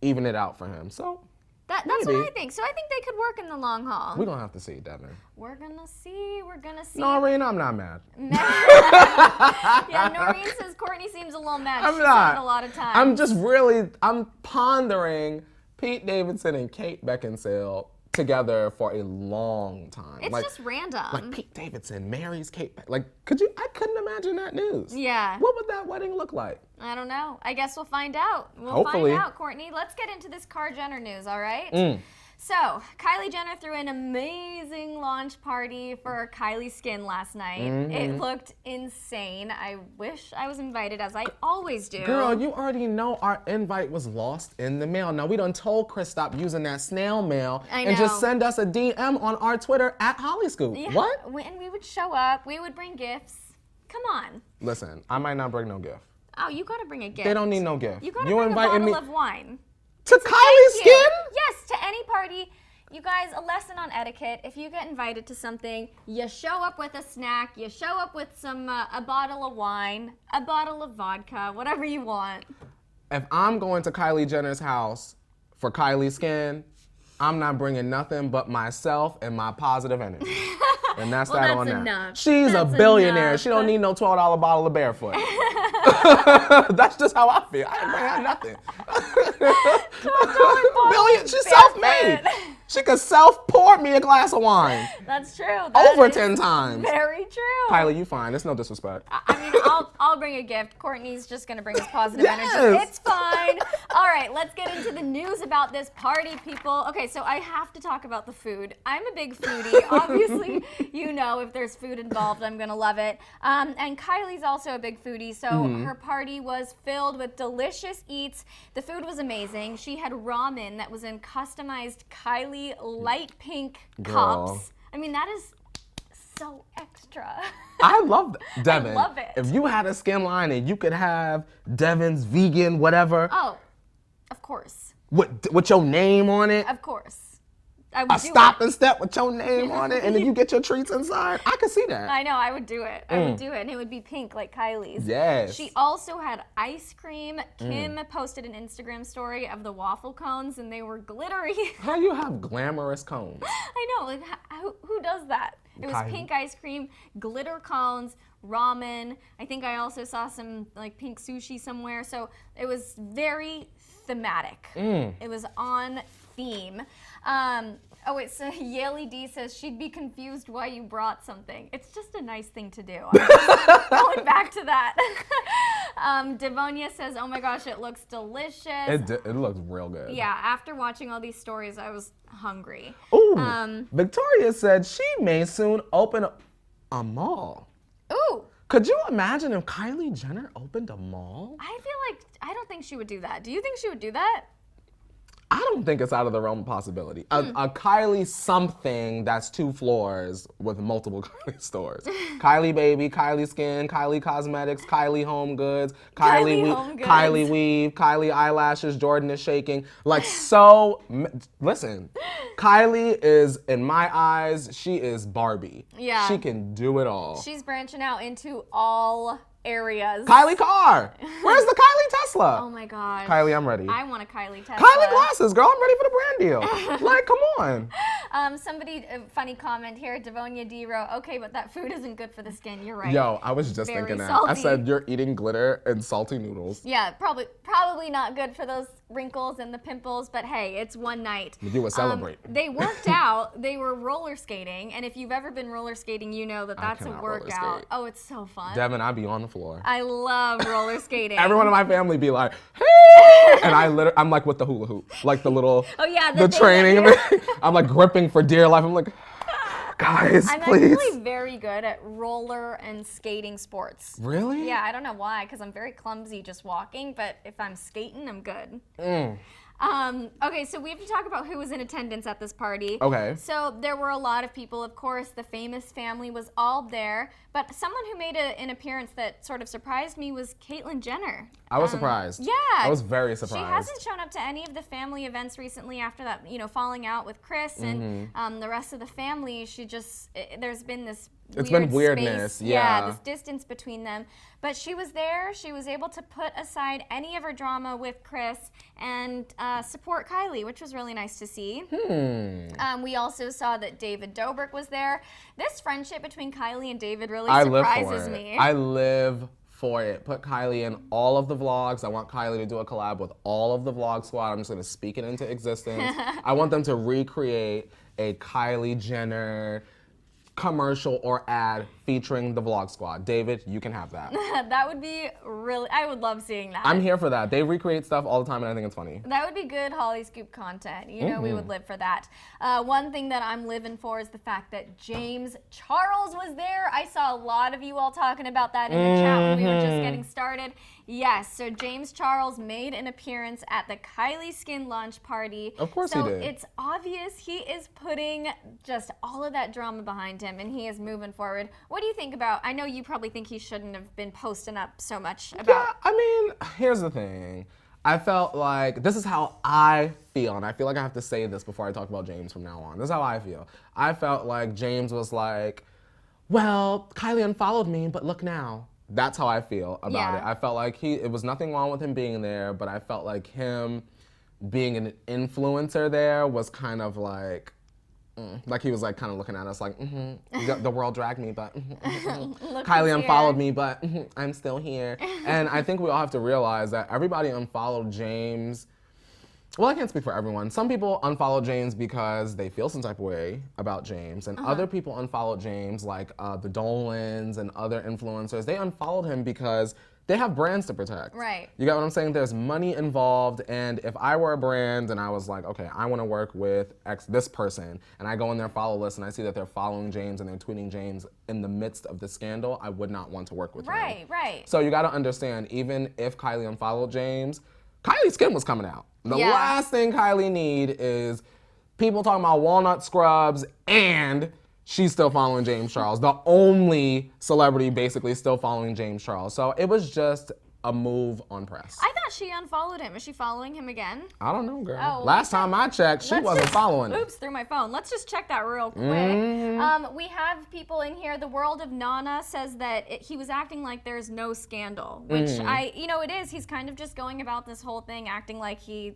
Speaker 2: even it out for him. So
Speaker 1: that's what I think. So I think they could work in the long haul.
Speaker 2: We're going to have to see, Devyn.
Speaker 1: We're going to see.
Speaker 2: Noreen, I'm not mad.
Speaker 1: Yeah, Noreen says Courtney seems a little mad.
Speaker 2: I'm
Speaker 1: She's
Speaker 2: not.
Speaker 1: said it a lot of times.
Speaker 2: I'm just I'm pondering Pete Davidson and Kate Beckinsale together for a long time.
Speaker 1: It's just random.
Speaker 2: Like Pete Davidson marries Kate. Like, I couldn't imagine that news.
Speaker 1: Yeah.
Speaker 2: What would that wedding look like?
Speaker 1: I don't know. I guess we'll find out.
Speaker 2: Hopefully.
Speaker 1: Find out, Courtney. Let's get into this Kar Jenner news, all right? So, Kylie Jenner threw an amazing launch party for Kylie Skin last night. It looked insane. I wish I was invited, as I always do.
Speaker 2: Girl, you already know our invite was lost in the mail. Now, we done told Chris stop using that snail mail and just send us a DM on our Twitter at Hollyscoop.
Speaker 1: Yeah,
Speaker 2: what?
Speaker 1: And we would show up. We would bring gifts. Come on.
Speaker 2: Listen, I might not bring no gift.
Speaker 1: Oh, you gotta bring a gift.
Speaker 2: They don't need no gift.
Speaker 1: You gotta bring a bottle of wine.
Speaker 2: To Kylie Skin?
Speaker 1: Yes, to any party. You guys, a lesson on etiquette. If you get invited to something, you show up with a snack, you show up with some a bottle of wine, a bottle of vodka, whatever you want.
Speaker 2: If I'm going to Kylie Jenner's house for Kylie Skin, I'm not bringing nothing but myself and my positive energy. And that's
Speaker 1: well,
Speaker 2: that
Speaker 1: that's
Speaker 2: on that.
Speaker 1: Enough.
Speaker 2: She's
Speaker 1: that's
Speaker 2: a billionaire.
Speaker 1: Enough.
Speaker 2: She don't need no $12 bottle of Barefoot. That's just how I feel. I ain't bringing nothing. Billion. She's self-made. She could self-pour me a glass of wine.
Speaker 1: That's true.
Speaker 2: Over 10 times.
Speaker 1: Very true.
Speaker 2: Kylie, you fine. It's no disrespect.
Speaker 1: I mean, I'll bring a gift. Courtney's just going to bring us positive energy. It's fine. All right, let's get into the news about this party, people. Okay, so I have to talk about the food. I'm a big foodie. Obviously, you know if there's food involved, I'm going to love it. And Kylie's also a big foodie, so her party was filled with delicious eats. The food was amazing. She had ramen that was in customized Kylie light pink cups. I mean, that is so extra.
Speaker 2: I love that. Devyn,
Speaker 1: I love it.
Speaker 2: If you had a skin line and you could have Devyn's vegan whatever.
Speaker 1: Oh, of course.
Speaker 2: With your name on it.
Speaker 1: Of course. I would
Speaker 2: a stop and step with your name on it, and then you get your treats inside. I could see that.
Speaker 1: I know, I would do it. I would do it, and it would be pink like Kylie's.
Speaker 2: Yes.
Speaker 1: She also had ice cream. Kim posted an Instagram story of the waffle cones, and they were glittery.
Speaker 2: How you have glamorous cones?
Speaker 1: I know, like who does that? It was pink ice cream, glitter cones, ramen. I think I also saw some like pink sushi somewhere. So it was very thematic. It was on theme. Oh wait, so Yaley D says she'd be confused why you brought something. It's just a nice thing to do. I'm just going back to that. Devonia says, oh my gosh, it looks delicious.
Speaker 2: It looks real good.
Speaker 1: Yeah, after watching all these stories, I was hungry.
Speaker 2: Ooh, Victoria said she may soon open a mall.
Speaker 1: Ooh.
Speaker 2: Could you imagine if Kylie Jenner opened a mall?
Speaker 1: I feel like, I don't think she would do that. Do you think she would do that?
Speaker 2: I don't think it's out of the realm of possibility. A Kylie something that's 2 floors with multiple Kylie stores. Kylie Baby, Kylie Skin, Kylie Cosmetics, Kylie Home Goods, Kylie Weave, Kylie Eyelashes, Jordan is shaking. Like listen, Kylie is, in my eyes, she is Barbie.
Speaker 1: Yeah.
Speaker 2: She can do it all.
Speaker 1: She's branching out into all areas.
Speaker 2: Kylie car. Where's the Kylie Tesla?
Speaker 1: Oh my gosh.
Speaker 2: Kylie, I'm ready.
Speaker 1: I want a Kylie Tesla.
Speaker 2: Kylie glasses, girl. I'm ready for the brand deal. Like, come on.
Speaker 1: Somebody, a funny comment here, Devonia D-Ro. Okay, but that food isn't good for the skin. You're right.
Speaker 2: Yo, I was just
Speaker 1: Very
Speaker 2: thinking that.
Speaker 1: salty.
Speaker 2: I said you're eating glitter and salty noodles.
Speaker 1: Yeah, probably not good for those wrinkles and the pimples, but hey, it's one night.
Speaker 2: You would celebrate.
Speaker 1: They worked out. They were roller skating, and if you've ever been roller skating, you know that that's a
Speaker 2: cannot roller
Speaker 1: workout.
Speaker 2: skate.
Speaker 1: Oh, it's so fun.
Speaker 2: Devyn, I'd be on the floor.
Speaker 1: I love roller skating.
Speaker 2: Everyone in my family be like, hey! And I'm like with the hula hoop, like the little,
Speaker 1: oh yeah,
Speaker 2: the training. I'm like gripping for dear life. I'm like, guys,
Speaker 1: I'm
Speaker 2: please.
Speaker 1: actually very good at roller and skating sports.
Speaker 2: Really?
Speaker 1: Yeah, I don't know why, because I'm very clumsy just walking, but if I'm skating, I'm good. Okay, so we have to talk about who was in attendance at this party.
Speaker 2: Okay.
Speaker 1: So there were a lot of people, of course, the famous family was all there, but someone who made an appearance that sort of surprised me was Caitlyn Jenner.
Speaker 2: I was surprised.
Speaker 1: Yeah.
Speaker 2: I was very surprised.
Speaker 1: She hasn't shown up to any of the family events recently after that, falling out with Chris and the rest of the family. There's been this
Speaker 2: It's been weirdness,
Speaker 1: space,
Speaker 2: yeah.
Speaker 1: this distance between them. But she was there. She was able to put aside any of her drama with Chris and support Kylie, which was really nice to see. We also saw that David Dobrik was there. This friendship between Kylie and David really surprises me.
Speaker 2: I live for it. Put Kylie in all of the vlogs. I want Kylie to do a collab with all of the vlog squad. I'm just gonna speak it into existence. I want them to recreate a Kylie Jenner commercial or ad featuring the vlog squad. David, you can have that.
Speaker 1: That would be really, I would love seeing that.
Speaker 2: I'm here for that. They recreate stuff all the time and I think it's funny.
Speaker 1: That would be good Hollyscoop content. We would live for that. One thing that I'm living for is the fact that James Charles was there. I saw a lot of you all talking about that in the chat when we were just getting started. Yes, so James Charles made an appearance at the Kylie Skin launch party.
Speaker 2: Of course he did.
Speaker 1: So it's obvious he is putting just all of that drama behind him and he is moving forward. What do you think about, I know you probably think he shouldn't have been posting up so much about.
Speaker 2: Yeah, I mean, here's the thing. I felt like, this is how I feel, and I feel like I have to say this before I talk about James from now on. This is how I feel. I felt like James was like, well, Kylie unfollowed me, but look now. That's how I feel about it. I felt like it was nothing wrong with him being there, but I felt like him being an influencer there was kind of like he was like kind of looking at us like, the world dragged me, but Kylie unfollowed me, but I'm still here. And I think we all have to realize that everybody unfollowed James. Well, I can't speak for everyone. Some people unfollow James because they feel some type of way about James, and other people unfollowed James, like the Dolans and other influencers. They unfollowed him because they have brands to protect.
Speaker 1: Right.
Speaker 2: You get what I'm saying? There's money involved, and if I were a brand and I was like, okay, I want to work with this person, and I go in their follow list and I see that they're following James and they're tweeting James in the midst of the scandal, I would not want to work with him.
Speaker 1: Right.
Speaker 2: So you got to understand, even if Kylie unfollowed James, Kylie's skin was coming out. The last thing Kylie need is people talking about walnut scrubs, and she's still following James Charles. The only celebrity basically still following James Charles. So it was just a move on press.
Speaker 1: I thought she unfollowed him. Is she following him again?
Speaker 2: I don't know, girl.
Speaker 1: Oh,
Speaker 2: Last time I checked, she wasn't following him.
Speaker 1: Oops, through my phone. Let's just check that real quick. We have people in here. The World of Nana says that he was acting like there's no scandal, which it is. He's kind of just going about this whole thing acting like he,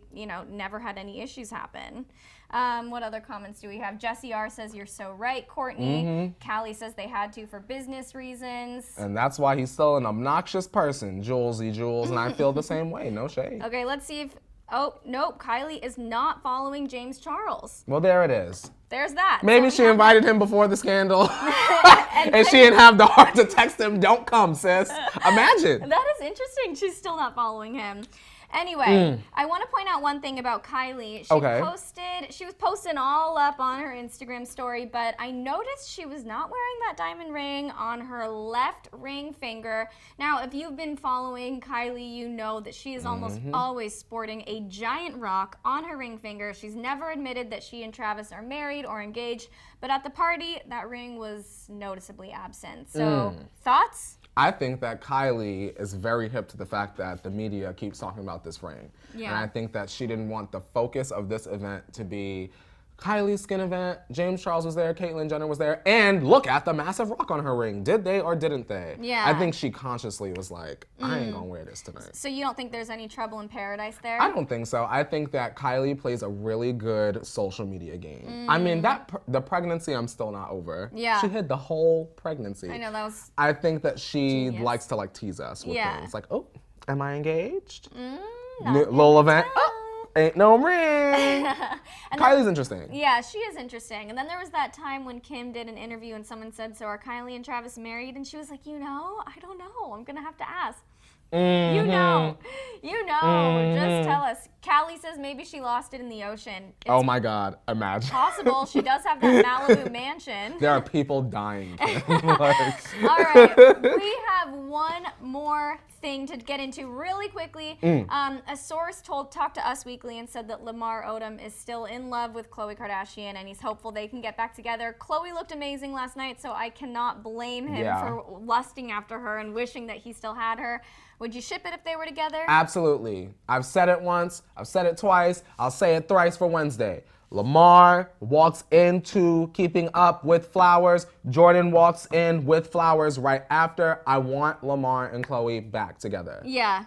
Speaker 1: never had any issues happen. What other comments do we have? Jesse R says, you're so right, Courtney. Callie says they had to for business reasons.
Speaker 2: And that's why he's still an obnoxious person, Julesy Jules, and I feel the same way, no shade.
Speaker 1: Okay, let's see if, oh, nope, Kylie is not following James Charles.
Speaker 2: Well, there it is.
Speaker 1: There's that.
Speaker 2: Maybe she invited him before the scandal, and she didn't have the heart to text him, don't come, sis. Imagine.
Speaker 1: That is interesting. She's still not following him. Anyway, I want to point out one thing about Kylie. She was posting all up on her Instagram story, but I noticed she was not wearing that diamond ring on her left ring finger. Now, if you've been following Kylie, you know that she is almost always sporting a giant rock on her ring finger. She's never admitted that she and Travis are married or engaged, but at the party, that ring was noticeably absent. So, thoughts?
Speaker 2: I think that Kylie is very hip to the fact that the media keeps talking about this ring.
Speaker 1: Yeah.
Speaker 2: And I think that she didn't want the focus of this event to be Kylie's skin event, James Charles was there, Caitlyn Jenner was there, and look at the massive rock on her ring. Did they or didn't they?
Speaker 1: Yeah.
Speaker 2: I think she consciously was like, I ain't gonna wear this tonight.
Speaker 1: So you don't think there's any trouble in paradise there?
Speaker 2: I don't think so. I think that Kylie plays a really good social media game. I mean, the pregnancy I'm still not over.
Speaker 1: Yeah.
Speaker 2: She hid the whole pregnancy.
Speaker 1: I know, that was
Speaker 2: I think that she
Speaker 1: genius.
Speaker 2: likes to like tease us with things. Like, oh, am I engaged?
Speaker 1: Not
Speaker 2: Little event. Oh, ain't no ring. Kylie's interesting.
Speaker 1: Yeah, she is interesting. And then there was that time when Kim did an interview and someone said, so are Kylie and Travis married? And she was like, you know, I don't know. I'm going to have to ask. You know, just tell us. Callie says maybe she lost it in the ocean. It's
Speaker 2: Oh my God, imagine.
Speaker 1: possible. She does have that Malibu mansion.
Speaker 2: There are people dying.
Speaker 1: All right, we have one more thing to get into really quickly. A source talked to Us Weekly and said that Lamar Odom is still in love with Khloe Kardashian and he's hopeful they can get back together. Khloe looked amazing last night, so I cannot blame him for lusting after her and wishing that he still had her. Would you ship it if they were together?
Speaker 2: Absolutely. I've said it once, I've said it twice, I'll say it thrice for Wednesday. Lamar walks into Keeping Up with flowers. Jordan walks in with flowers right after. I want Lamar and Khloe back together.
Speaker 1: Yeah.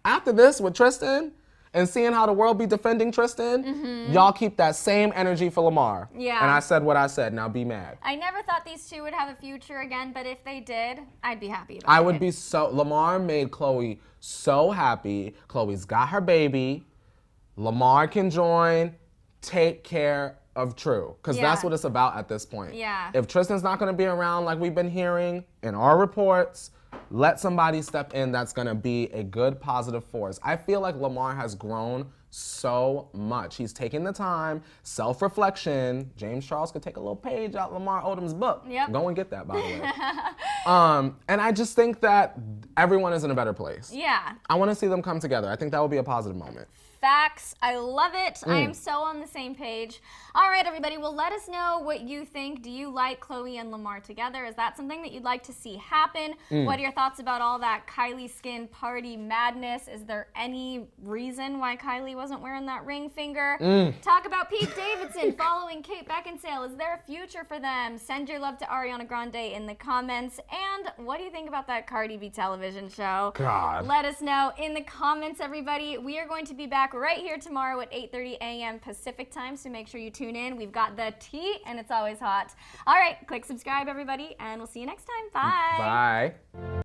Speaker 2: After this with Tristan and seeing how the world be defending Tristan, y'all keep that same energy for Lamar.
Speaker 1: Yeah.
Speaker 2: And I said what I said, now be mad.
Speaker 1: I never thought these two would have a future again, but if they did, I'd be happy about it.
Speaker 2: I would be Lamar made Khloe so happy. Khloe's got her baby. Lamar can join. Take care of True, because that's what it's about at this point.
Speaker 1: Yeah.
Speaker 2: If Tristan's not going to be around like we've been hearing in our reports, let somebody step in that's going to be a good positive force. I feel like Lamar has grown so much. He's taking the time, self-reflection. James Charles could take a little page out Lamar Odom's book.
Speaker 1: Yep.
Speaker 2: Go and get that, by the way. And I just think that everyone is in a better place.
Speaker 1: Yeah.
Speaker 2: I want to see them come together. I think that would be a positive moment.
Speaker 1: Facts. I love it. I am so on the same page. All right, everybody. Well, let us know what you think. Do you like Khloe and Lamar together? Is that something that you'd like to see happen? What are your thoughts about all that Kylie skin party madness? Is there any reason why Kylie wasn't wearing that ring finger? Talk about Pete Davidson following Kate Beckinsale. Is there a future for them? Send your love to Ariana Grande in the comments. And what do you think about that Cardi B television show?
Speaker 2: God.
Speaker 1: Let us know in the comments, everybody. We are going to be back right here tomorrow at 8:30 a.m. Pacific time, so make sure you tune in. We've got the tea, and it's always hot. All right, click subscribe, everybody, and we'll see you next time. Bye.
Speaker 2: Bye.